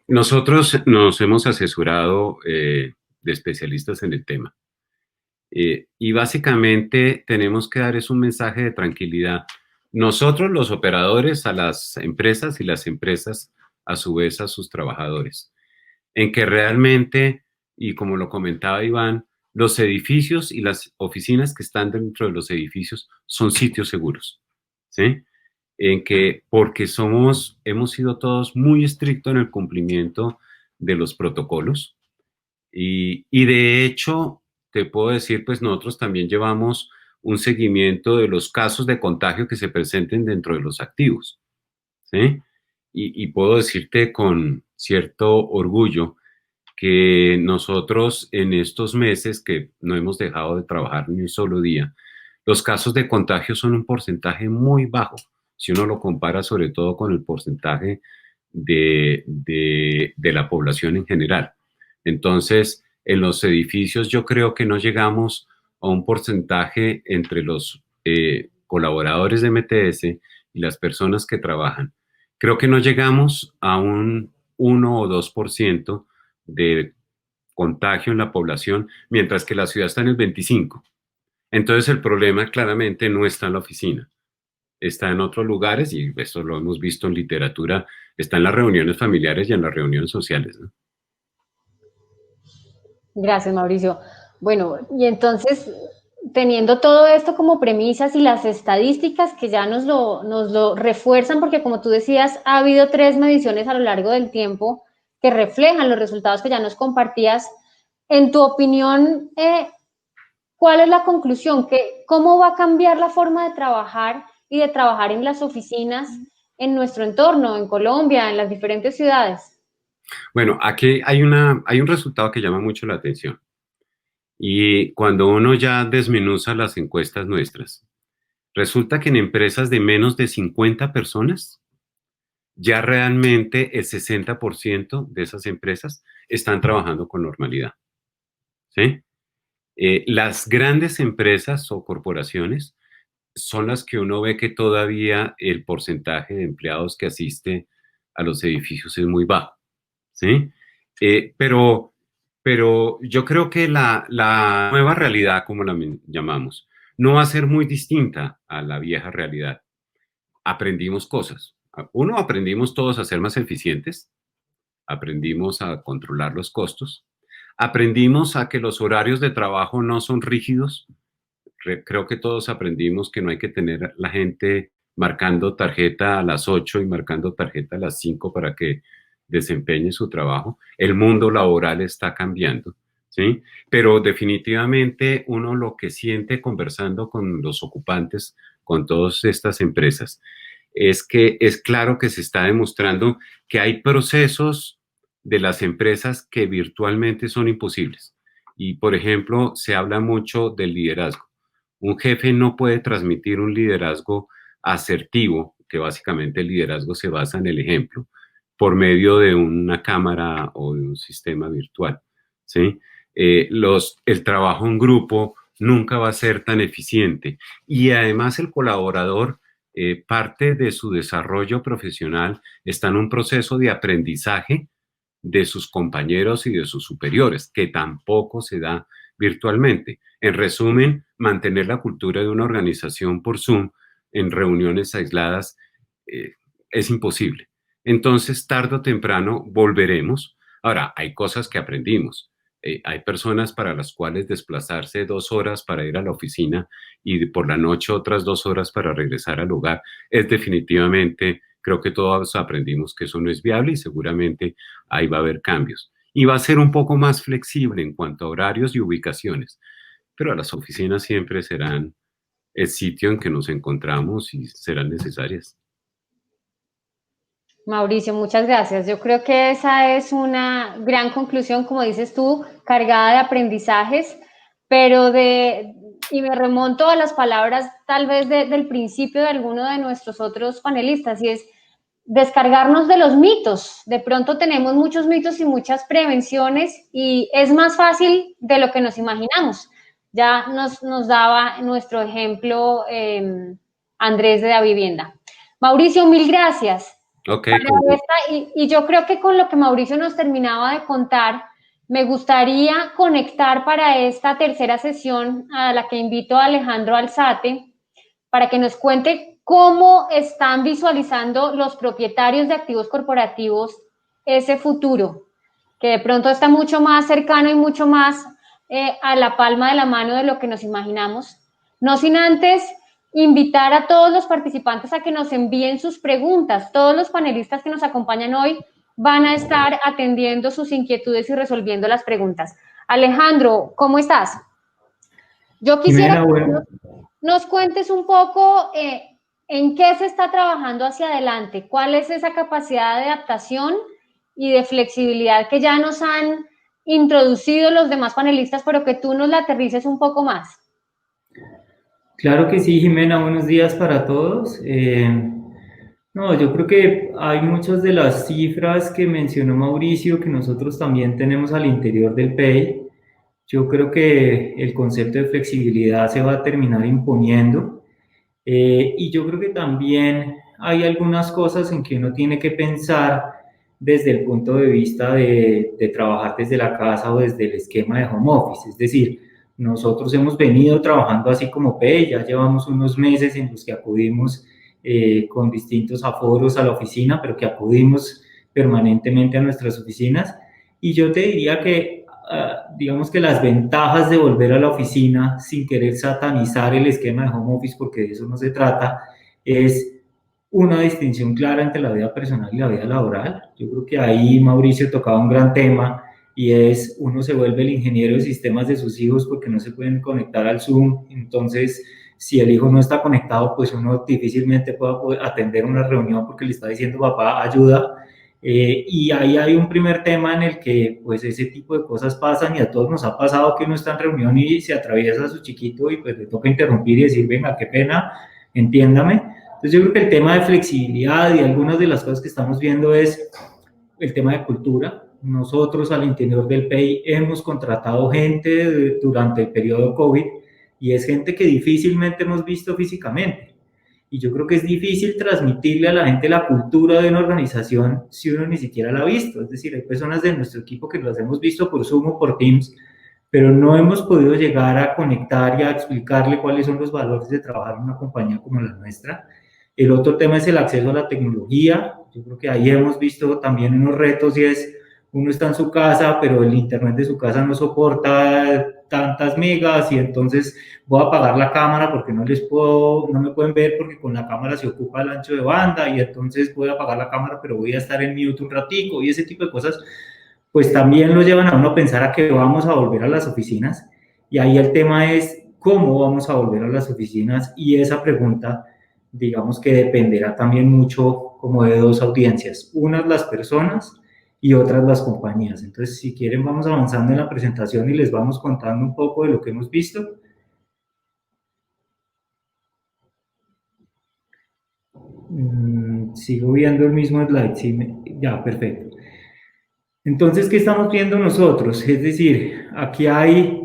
Nosotros nos hemos asesorado de especialistas en el tema. Y básicamente tenemos que dar es un mensaje de tranquilidad. Nosotros los operadores a las empresas y las empresas a su vez a sus trabajadores. En que realmente, y como lo comentaba Iván, los edificios y las oficinas que están dentro de los edificios son sitios seguros, ¿sí? En que, porque hemos sido todos muy estrictos en el cumplimiento de los protocolos y de hecho, te puedo decir, pues nosotros también llevamos un seguimiento de los casos de contagio que se presenten dentro de los activos, ¿sí? Y puedo decirte con cierto orgullo que nosotros en estos meses que no hemos dejado de trabajar ni un solo día, los casos de contagio son un porcentaje muy bajo, si uno lo compara sobre todo con el porcentaje de la población en general. Entonces, En los edificios yo creo que no llegamos a un porcentaje entre los colaboradores de MTS y las personas que trabajan. Creo que no llegamos a un 1 o 2% de contagio en la población, mientras que la ciudad está en el 25%. Entonces el problema claramente no está en la oficina, está en otros lugares y eso lo hemos visto en literatura, está en las reuniones familiares y en las reuniones sociales, ¿no? Gracias, Mauricio. Bueno, y entonces, teniendo todo esto como premisas y las estadísticas que ya nos lo refuerzan, porque como tú decías, ha habido 3 mediciones a lo largo del tiempo que reflejan los resultados que ya nos compartías. En tu opinión, ¿cuál es la conclusión? ¿Cómo va a cambiar la forma de trabajar y de trabajar en las oficinas en nuestro entorno, en Colombia, en las diferentes ciudades? Bueno, aquí hay un resultado que llama mucho la atención. Y cuando uno ya desmenuza las encuestas nuestras, resulta que en empresas de menos de 50 personas, ya realmente el 60% de esas empresas están trabajando con normalidad. ¿Sí? Las grandes empresas o corporaciones son las que uno ve que todavía el porcentaje de empleados que asiste a los edificios es muy bajo. ¿Sí? Pero yo creo que la nueva realidad, como la llamamos, no va a ser muy distinta a la vieja realidad. Aprendimos cosas. Uno, aprendimos todos a ser más eficientes, aprendimos a controlar los costos, aprendimos a que los horarios de trabajo no son rígidos. Creo que todos aprendimos que no hay que tener la gente marcando tarjeta a las 8 y marcando tarjeta a las 5 para que desempeñe su trabajo. El mundo laboral está cambiando, ¿sí? Pero definitivamente uno lo que siente conversando con los ocupantes, con todas estas empresas, es que es claro que se está demostrando que hay procesos de las empresas que virtualmente son imposibles. Y, por ejemplo, se habla mucho del liderazgo. Un jefe no puede transmitir un liderazgo asertivo, que básicamente el liderazgo se basa en el ejemplo, por medio de una cámara o de un sistema virtual, ¿sí? El trabajo en grupo nunca va a ser tan eficiente y además el colaborador, parte de su desarrollo profesional está en un proceso de aprendizaje de sus compañeros y de sus superiores, que tampoco se da virtualmente. En resumen, mantener la cultura de una organización por Zoom en reuniones aisladas es imposible. Entonces, tarde o temprano volveremos. Ahora, hay cosas que aprendimos. Hay personas para las cuales desplazarse 2 horas para ir a la oficina y por la noche otras 2 horas para regresar al hogar es definitivamente, creo que todos aprendimos que eso no es viable y seguramente ahí va a haber cambios. Y va a ser un poco más flexible en cuanto a horarios y ubicaciones, pero las oficinas siempre serán el sitio en que nos encontramos y serán necesarias. Mauricio, muchas gracias. Yo creo que esa es una gran conclusión, como dices tú, cargada de aprendizajes, y me remonto a las palabras tal vez del principio de alguno de nuestros otros panelistas, y es descargarnos de los mitos. De pronto tenemos muchos mitos y muchas prevenciones y es más fácil de lo que nos imaginamos. Ya nos daba nuestro ejemplo Andrés de la vivienda. Mauricio, mil gracias. Okay, y yo creo que con lo que Mauricio nos terminaba de contar, me gustaría conectar para esta tercera sesión a la que invito a Alejandro Alzate para que nos cuente cómo están visualizando los propietarios de activos corporativos ese futuro, que de pronto está mucho más cercano y mucho más a la palma de la mano de lo que nos imaginamos. No sin antes invitar a todos los participantes a que nos envíen sus preguntas. Todos los panelistas que nos acompañan hoy van a estar atendiendo sus inquietudes y resolviendo las preguntas. Alejandro, ¿cómo estás? Yo quisiera que nos cuentes un poco en qué se está trabajando hacia adelante, cuál es esa capacidad de adaptación y de flexibilidad que ya nos han introducido los demás panelistas, pero que tú nos la aterrices un poco más. Claro que sí, Jimena, buenos días para todos. No, yo creo que hay muchas de las cifras que mencionó Mauricio que nosotros también tenemos al interior del PEI. Yo creo que el concepto de flexibilidad se va a terminar imponiendo, y yo creo que también hay algunas cosas en que uno tiene que pensar desde el punto de vista de trabajar desde la casa o desde el esquema de home office. Es decir, nosotros hemos venido trabajando así como P, ya llevamos unos meses en los que acudimos con distintos aforos a la oficina, pero que acudimos permanentemente a nuestras oficinas. Y yo te diría que, digamos que las ventajas de volver a la oficina sin querer satanizar el esquema de home office, porque de eso no se trata, es una distinción clara entre la vida personal y la vida laboral. Yo creo que ahí Mauricio tocaba un gran tema y es uno se vuelve el ingeniero de sistemas de sus hijos porque no se pueden conectar al Zoom. Entonces, si el hijo no está conectado, pues uno difícilmente pueda atender una reunión porque le está diciendo papá, ayuda. Y ahí hay un primer tema en el que pues ese tipo de cosas pasan y a todos nos ha pasado que uno está en reunión y se atraviesa a su chiquito y pues le toca interrumpir y decir, venga, qué pena, entiéndame. Entonces yo creo que el tema de flexibilidad y algunas de las cosas que estamos viendo es el tema de cultura. Nosotros al interior del PEI hemos contratado gente durante el periodo COVID y es gente que difícilmente hemos visto físicamente. Y yo creo que es difícil transmitirle a la gente la cultura de una organización si uno ni siquiera la ha visto. Es decir, hay personas de nuestro equipo que las hemos visto por Zoom o por Teams, pero no hemos podido llegar a conectar y a explicarle cuáles son los valores de trabajar en una compañía como la nuestra. El otro tema es el acceso a la tecnología. Yo creo que ahí hemos visto también unos retos y es, uno está en su casa, pero el internet de su casa no soporta tantas megas y entonces voy a apagar la cámara porque no me pueden ver porque con la cámara se ocupa el ancho de banda y entonces voy a apagar la cámara pero voy a estar en mute un ratico y ese tipo de cosas pues también lo llevan a uno a pensar a que vamos a volver a las oficinas y ahí el tema es cómo vamos a volver a las oficinas y esa pregunta digamos que dependerá también mucho como de dos audiencias, unas las personas y otras las compañías. Entonces, si quieren, vamos avanzando en la presentación y les vamos contando un poco de lo que hemos visto. Sigo viendo el mismo slide, sí, ya, perfecto. Entonces, ¿qué estamos viendo nosotros? Es decir, aquí hay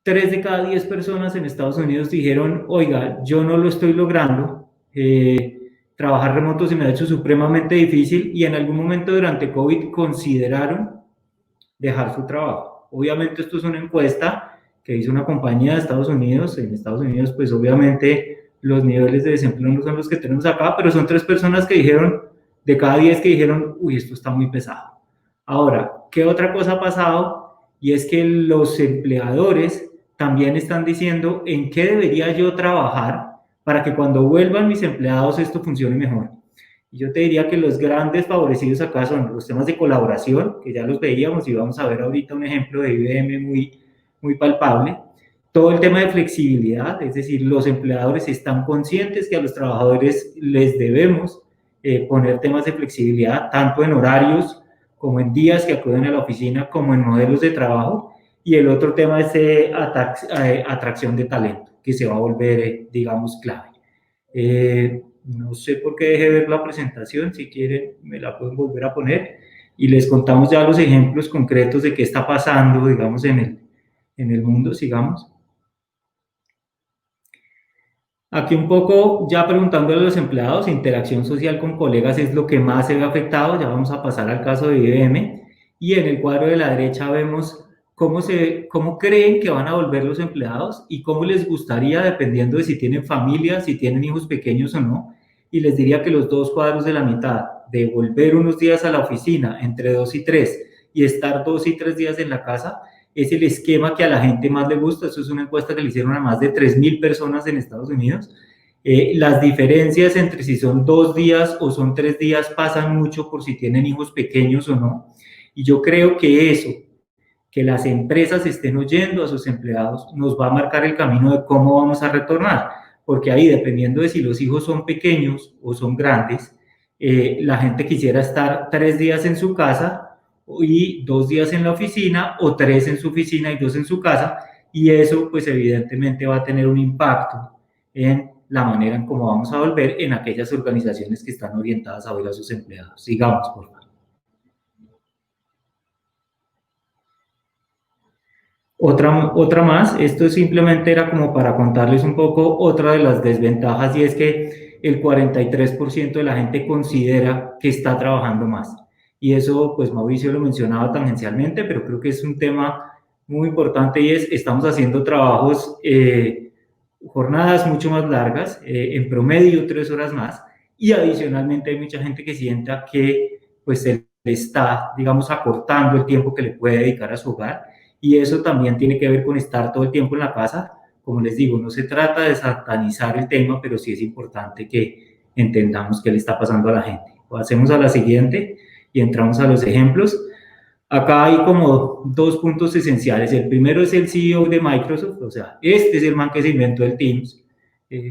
3 de cada 10 personas en Estados Unidos dijeron, oiga, yo no lo estoy logrando, trabajar remoto se me ha hecho supremamente difícil y en algún momento durante COVID consideraron dejar su trabajo. Obviamente esto es una encuesta que hizo una compañía de Estados Unidos. En Estados Unidos, pues obviamente los niveles de desempleo no son los que tenemos acá, pero son 3 personas que dijeron, de cada 10 que dijeron, uy, esto está muy pesado. Ahora, ¿qué otra cosa ha pasado? Y es que los empleadores también están diciendo en qué debería yo trabajar para que cuando vuelvan mis empleados esto funcione mejor. Y yo te diría que los grandes favorecidos acá son los temas de colaboración, que ya los veíamos y vamos a ver ahorita un ejemplo de IBM muy palpable. Todo el tema de flexibilidad, es decir, los empleadores están conscientes que a los trabajadores les debemos poner temas de flexibilidad, tanto en horarios como en días que acuden a la oficina, como en modelos de trabajo. Y el otro tema es atracción de talento, que se va a volver, digamos, clave. No sé por qué dejé ver la presentación, si quieren me la pueden volver a poner y les contamos ya los ejemplos concretos de qué está pasando, digamos, en el mundo, sigamos. Aquí un poco ya preguntándole a los empleados, interacción social con colegas es lo que más se ve afectado, ya vamos a pasar al caso de IBM, y en el cuadro de la derecha vemos cómo creen que van a volver los empleados y cómo les gustaría, dependiendo de si tienen familia, si tienen hijos pequeños o no, y les diría que los 2 cuadros de la mitad, de volver unos días a la oficina, entre 2 y 3, y estar 2 y 3 días en la casa, es el esquema que a la gente más le gusta. Eso es una encuesta que le hicieron a más de 3.000 personas en Estados Unidos. Las diferencias entre si son 2 días o son 3 días pasan mucho por si tienen hijos pequeños o no. Y yo creo que eso, que las empresas estén oyendo a sus empleados, nos va a marcar el camino de cómo vamos a retornar. Porque ahí, dependiendo de si los hijos son pequeños o son grandes, la gente quisiera estar 3 días en su casa y 2 días en la oficina o 3 en su oficina y 2 en su casa, y eso pues evidentemente va a tener un impacto en la manera en cómo vamos a volver en aquellas organizaciones que están orientadas a oír a sus empleados. Sigamos, por favor. Otra más, esto simplemente era como para contarles un poco otra de las desventajas, y es que el 43% de la gente considera que está trabajando más. Y eso, pues Mauricio lo mencionaba tangencialmente, pero creo que es un tema muy importante, y es, estamos haciendo trabajos, jornadas mucho más largas, en promedio 3 horas más, y adicionalmente hay mucha gente que sienta que pues se le está, digamos, acortando el tiempo que le puede dedicar a su hogar, y eso también tiene que ver con estar todo el tiempo en la casa. Como les digo, no se trata de satanizar el tema, pero sí es importante que entendamos qué le está pasando a la gente. Pasemos a la siguiente y entramos a los ejemplos. Acá hay como 2 puntos esenciales. El primero es el CEO de Microsoft, o sea, este es el man que se inventó el Teams,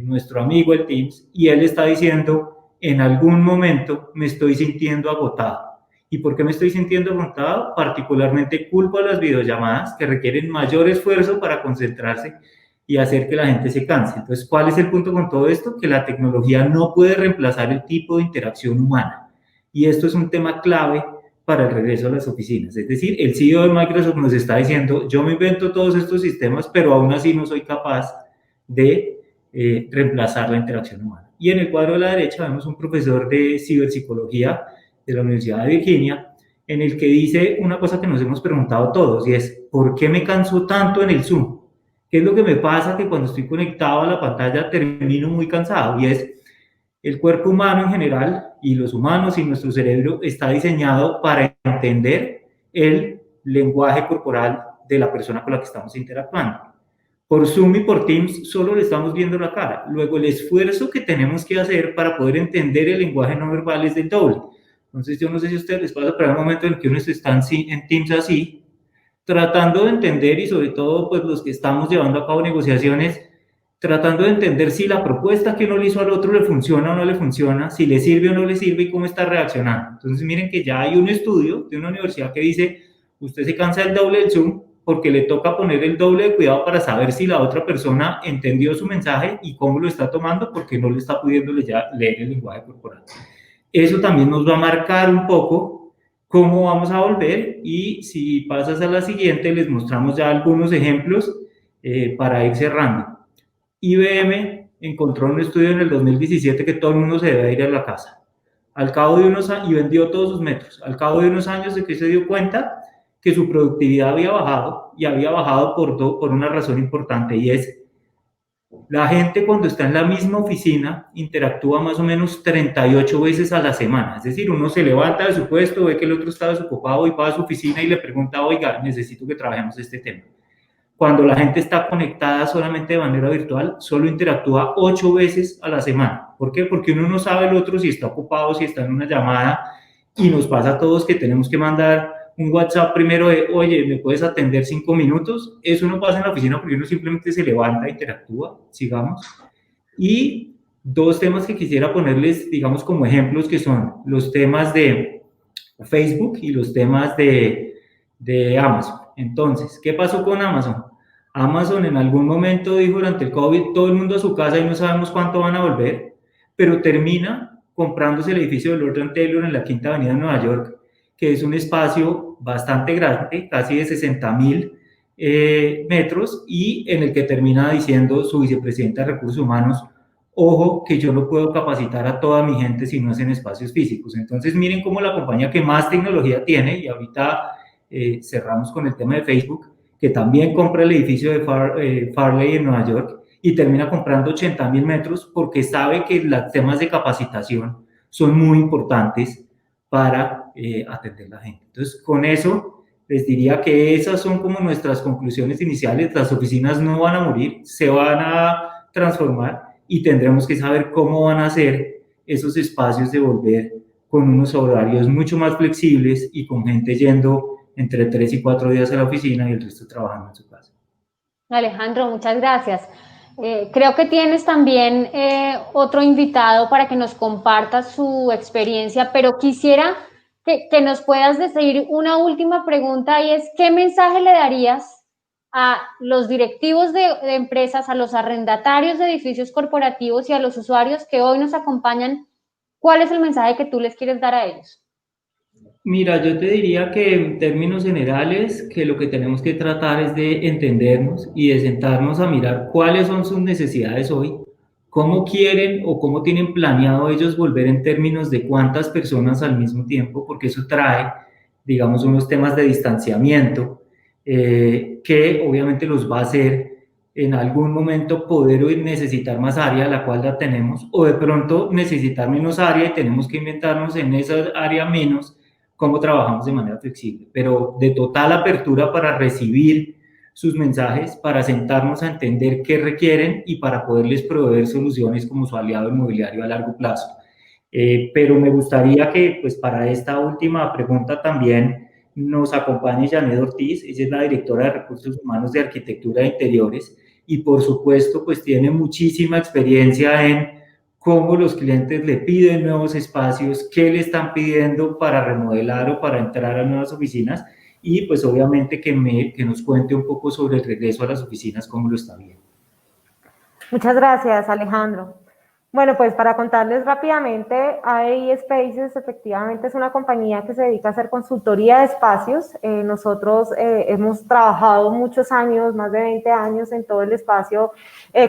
nuestro amigo el Teams, y él está diciendo, en algún momento me estoy sintiendo agotado. ¿Y por qué me estoy sintiendo agotado? Particularmente culpo a las videollamadas, que requieren mayor esfuerzo para concentrarse y hacer que la gente se canse. Entonces, ¿cuál es el punto con todo esto? Que la tecnología no puede reemplazar el tipo de interacción humana. Y esto es un tema clave para el regreso a las oficinas. Es decir, el CEO de Microsoft nos está diciendo, yo me invento todos estos sistemas, pero aún así no soy capaz de reemplazar la interacción humana. Y en el cuadro de la derecha vemos un profesor de ciberpsicología de la Universidad de Virginia, en el que dice una cosa que nos hemos preguntado todos, y es, ¿por qué me canso tanto en el Zoom? ¿Qué es lo que me pasa que cuando estoy conectado a la pantalla termino muy cansado? Y es, el cuerpo humano en general, y los humanos y nuestro cerebro, está diseñado para entender el lenguaje corporal de la persona con la que estamos interactuando. Por Zoom y por Teams solo le estamos viendo la cara. Luego, el esfuerzo que tenemos que hacer para poder entender el lenguaje no verbal es del doble. Entonces, yo no sé si a ustedes les pasa, pero hay un momento en el que uno está en Teams así, tratando de entender, y sobre todo, pues los que estamos llevando a cabo negociaciones, tratando de entender si la propuesta que uno le hizo al otro le funciona o no le funciona, si le sirve o no le sirve y cómo está reaccionando. Entonces, miren que ya hay un estudio de una universidad que dice, usted se cansa del doble del Zoom porque le toca poner el doble de cuidado para saber si la otra persona entendió su mensaje y cómo lo está tomando, porque no le está pudiendo leer el lenguaje corporal. Eso también nos va a marcar un poco cómo vamos a volver, y si pasas a la siguiente, les mostramos ya algunos ejemplos para ir cerrando. IBM encontró en un estudio en el 2017 que todo el mundo se debe ir a la casa. Al cabo de unos años, y vendió todos sus metros, al cabo de unos años de que se dio cuenta que su productividad había bajado, y había bajado por una razón importante, y es, la gente cuando está en la misma oficina interactúa más o menos 38 veces a la semana. Es decir, uno se levanta de su puesto, ve que el otro está desocupado y va a su oficina y le pregunta, oiga, necesito que trabajemos este tema. Cuando la gente está conectada solamente de manera virtual, solo interactúa 8 veces a la semana. ¿Por qué? Porque uno no sabe el otro si está ocupado, si está en una llamada, y nos pasa a todos que tenemos que mandar un WhatsApp primero de, oye, ¿me puedes atender 5 minutos? Eso no pasa en la oficina porque uno simplemente se levanta, interactúa, sigamos. Y 2 temas que quisiera ponerles, digamos, como ejemplos, que son los temas de Facebook y los temas de Amazon. Entonces, ¿qué pasó con Amazon? Amazon en algún momento dijo durante el COVID, todo el mundo a su casa y no sabemos cuánto van a volver, pero termina comprándose el edificio de Lord & Taylor en la Quinta Avenida de Nueva York, que es un espacio bastante grande, casi de 60.000 metros, y en el que termina diciendo su vicepresidenta de Recursos Humanos, ojo, que yo no puedo capacitar a toda mi gente si no es en espacios físicos. Entonces, miren cómo la compañía que más tecnología tiene, y ahorita cerramos con el tema de Facebook, que también compra el edificio de Farley en Nueva York y termina comprando 80.000 metros porque sabe que los temas de capacitación son muy importantes para atender a la gente. Entonces, con eso les diría que esas son como nuestras conclusiones iniciales. Las oficinas no van a morir, se van a transformar, y tendremos que saber cómo van a ser esos espacios de volver con unos horarios mucho más flexibles y con gente yendo entre 3 y 4 días a la oficina y el resto trabajando en su casa. Alejandro, muchas gracias. Creo que tienes también otro invitado para que nos comparta su experiencia, pero quisiera que nos puedas decir una última pregunta, y es, ¿qué mensaje le darías a los directivos de empresas, a los arrendatarios de edificios corporativos y a los usuarios que hoy nos acompañan? ¿Cuál es el mensaje que tú les quieres dar a ellos? Mira, yo te diría que en términos generales, que lo que tenemos que tratar es de entendernos y de sentarnos a mirar cuáles son sus necesidades hoy, cómo quieren o cómo tienen planeado ellos volver en términos de cuántas personas al mismo tiempo, porque eso trae, digamos, unos temas de distanciamiento que obviamente los va a hacer en algún momento poder hoy necesitar más área, la cual la tenemos, o de pronto necesitar menos área y tenemos que inventarnos en esa área menos cómo trabajamos de manera flexible, pero de total apertura para recibir sus mensajes, para sentarnos a entender qué requieren y para poderles proveer soluciones como su aliado inmobiliario a largo plazo. Pero me gustaría que, pues, para esta última pregunta también nos acompañe Janet Ortiz. Ella es la directora de Recursos Humanos de Arquitectura de Interiores y, por supuesto, pues tiene muchísima experiencia en cómo los clientes le piden nuevos espacios, qué le están pidiendo para remodelar o para entrar a nuevas oficinas y, pues, obviamente que nos cuente un poco sobre el regreso a las oficinas, cómo lo está viendo. Muchas gracias, Alejandro. Bueno, pues para contarles rápidamente, AEI Spaces efectivamente es una compañía que se dedica a hacer consultoría de espacios. Nosotros hemos trabajado muchos años, más de 20 años en todo el espacio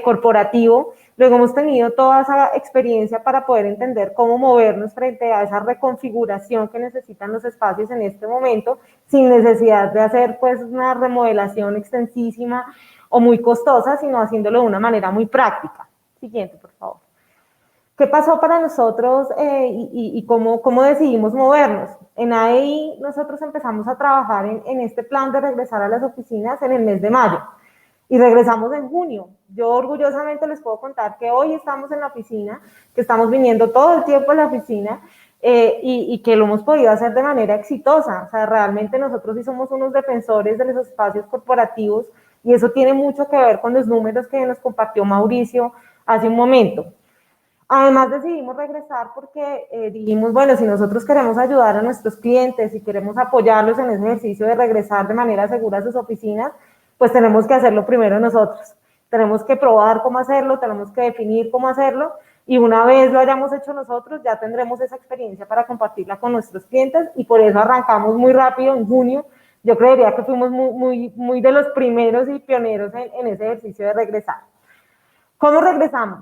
corporativo. Luego hemos tenido toda esa experiencia para poder entender cómo movernos frente a esa reconfiguración que necesitan los espacios en este momento, sin necesidad de hacer pues una remodelación extensísima o muy costosa, sino haciéndolo de una manera muy práctica. Siguiente, por favor. ¿Qué pasó para nosotros y cómo decidimos movernos? En AEI nosotros empezamos a trabajar en este plan de regresar a las oficinas en el mes de mayo y regresamos en junio. Yo orgullosamente les puedo contar que hoy estamos en la oficina, que estamos viniendo todo el tiempo a la oficina y que lo hemos podido hacer de manera exitosa. O sea, realmente nosotros sí somos unos defensores de los espacios corporativos y eso tiene mucho que ver con los números que nos compartió Mauricio hace un momento. Además decidimos regresar porque dijimos, bueno, si nosotros queremos ayudar a nuestros clientes y queremos apoyarlos en ese ejercicio de regresar de manera segura a sus oficinas, pues tenemos que hacerlo primero nosotros. Tenemos que probar cómo hacerlo, tenemos que definir cómo hacerlo y una vez lo hayamos hecho nosotros ya tendremos esa experiencia para compartirla con nuestros clientes y por eso arrancamos muy rápido en junio. Yo creería que fuimos muy de los primeros y pioneros en ese ejercicio de regresar. ¿Cómo regresamos?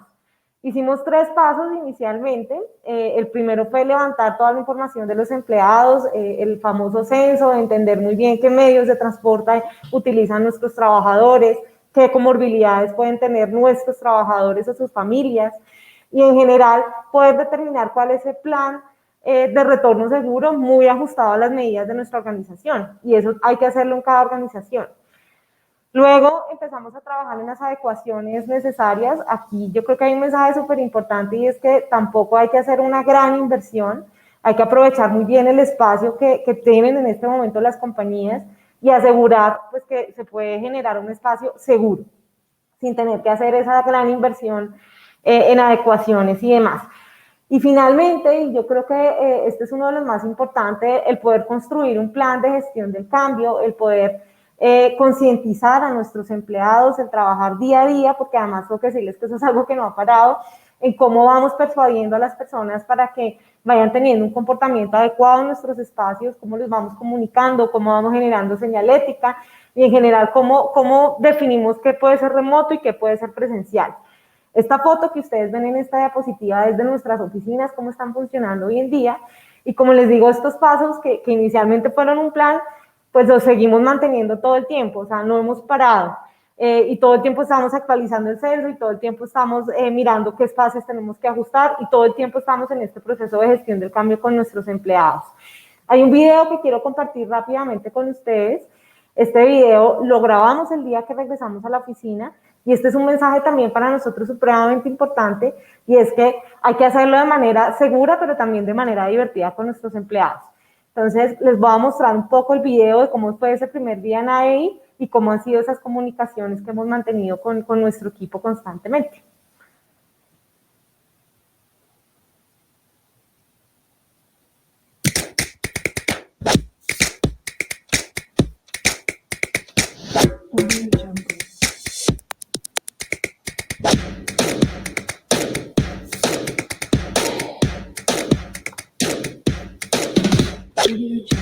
Hicimos 3 pasos inicialmente. El primero fue levantar toda la información de los empleados, el famoso censo, entender muy bien qué medios de transporte utilizan nuestros trabajadores, qué comorbilidades pueden tener nuestros trabajadores o sus familias, y en general poder determinar cuál es el plan de retorno seguro muy ajustado a las medidas de nuestra organización, y eso hay que hacerlo en cada organización. Luego empezamos a trabajar en las adecuaciones necesarias. Aquí yo creo que hay un mensaje súper importante y es que tampoco hay que hacer una gran inversión, hay que aprovechar muy bien el espacio que tienen en este momento las compañías y asegurar pues, que se puede generar un espacio seguro, sin tener que hacer esa gran inversión en adecuaciones y demás. Y finalmente, y yo creo que este es uno de los más importantes, el poder construir un plan de gestión del cambio, el poder concientizar a nuestros empleados, el trabajar día a día, porque además tengo que decirles que eso es algo que no ha parado, en cómo vamos persuadiendo a las personas para que vayan teniendo un comportamiento adecuado en nuestros espacios, cómo los vamos comunicando, cómo vamos generando señalética y en general cómo definimos qué puede ser remoto y qué puede ser presencial. Esta foto que ustedes ven en esta diapositiva es de nuestras oficinas, cómo están funcionando hoy en día y como les digo, estos pasos que inicialmente fueron un plan, pues los seguimos manteniendo todo el tiempo, o sea, no hemos parado y todo el tiempo estamos actualizando el censo y todo el tiempo estamos mirando qué espacios tenemos que ajustar y todo el tiempo estamos en este proceso de gestión del cambio con nuestros empleados. Hay un video que quiero compartir rápidamente con ustedes. Este video lo grabamos el día que regresamos a la oficina y este es un mensaje también para nosotros supremamente importante y es que hay que hacerlo de manera segura pero también de manera divertida con nuestros empleados. Entonces, les voy a mostrar un poco el video de cómo fue ese primer día en AEI y cómo han sido esas comunicaciones que hemos mantenido con nuestro equipo constantemente. Audio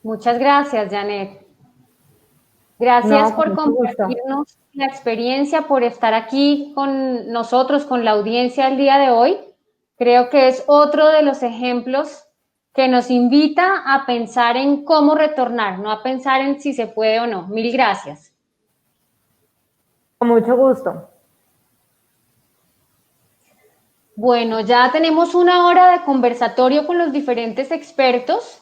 Muchas gracias, Janet. Gracias por compartirnos la experiencia, por estar aquí con nosotros, con la audiencia el día de hoy. Creo que es otro de los ejemplos que nos invita a pensar en cómo retornar, no a pensar en si se puede o no. Mil gracias. Con mucho gusto. Bueno, ya tenemos una hora de conversatorio con los diferentes expertos.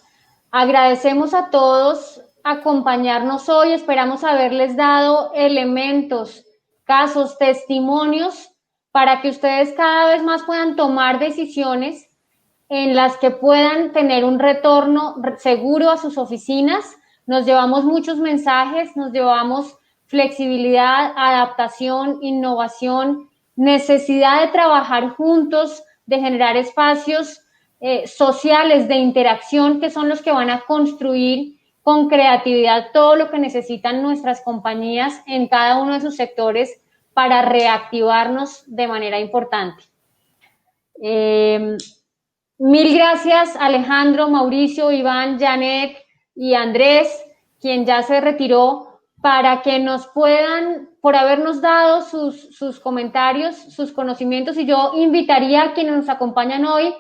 Agradecemos a todos acompañarnos hoy. Esperamos haberles dado elementos, casos, testimonios para que ustedes cada vez más puedan tomar decisiones en las que puedan tener un retorno seguro a sus oficinas. Nos llevamos muchos mensajes, nos llevamos flexibilidad, adaptación, innovación, necesidad de trabajar juntos, de generar espacios sociales de interacción que son los que van a construir con creatividad todo lo que necesitan nuestras compañías en cada uno de sus sectores para reactivarnos de manera importante. Mil gracias, Alejandro, Mauricio, Iván, Janet y Andrés, quien ya se retiró, para que nos puedan, por habernos dado sus comentarios, sus conocimientos, y yo invitaría a quienes nos acompañan hoy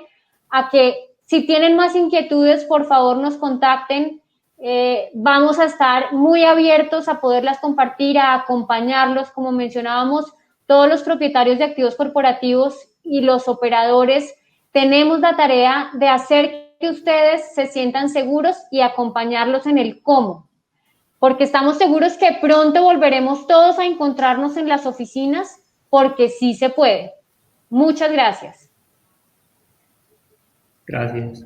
a que, si tienen más inquietudes, por favor nos contacten. Vamos a estar muy abiertos a poderlas compartir, a acompañarlos. Como mencionábamos, todos los propietarios de activos corporativos y los operadores tenemos la tarea de hacer que ustedes se sientan seguros y acompañarlos en el cómo, porque estamos seguros que pronto volveremos todos a encontrarnos en las oficinas, porque sí se puede. Muchas gracias. Gracias.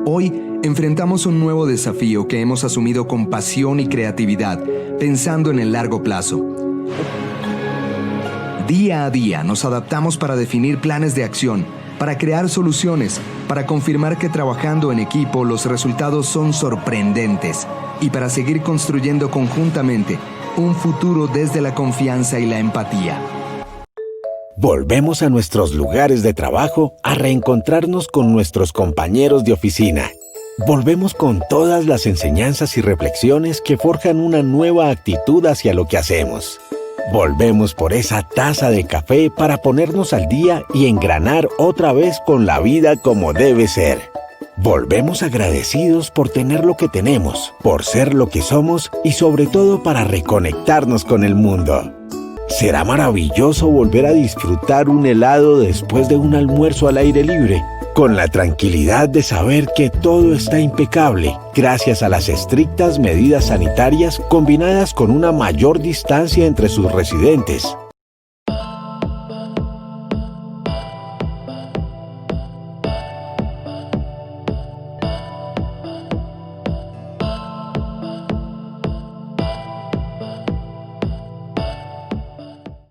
Hoy enfrentamos un nuevo desafío que hemos asumido con pasión y creatividad, pensando en el largo plazo. Día a día nos adaptamos para definir planes de acción, para crear soluciones, para confirmar que trabajando en equipo los resultados son sorprendentes y para seguir construyendo conjuntamente un futuro desde la confianza y la empatía. Volvemos a nuestros lugares de trabajo a reencontrarnos con nuestros compañeros de oficina. Volvemos con todas las enseñanzas y reflexiones que forjan una nueva actitud hacia lo que hacemos. Volvemos por esa taza de café para ponernos al día y engranar otra vez con la vida como debe ser. Volvemos agradecidos por tener lo que tenemos, por ser lo que somos y sobre todo para reconectarnos con el mundo. Será maravilloso volver a disfrutar un helado después de un almuerzo al aire libre, con la tranquilidad de saber que todo está impecable gracias a las estrictas medidas sanitarias combinadas con una mayor distancia entre sus residentes.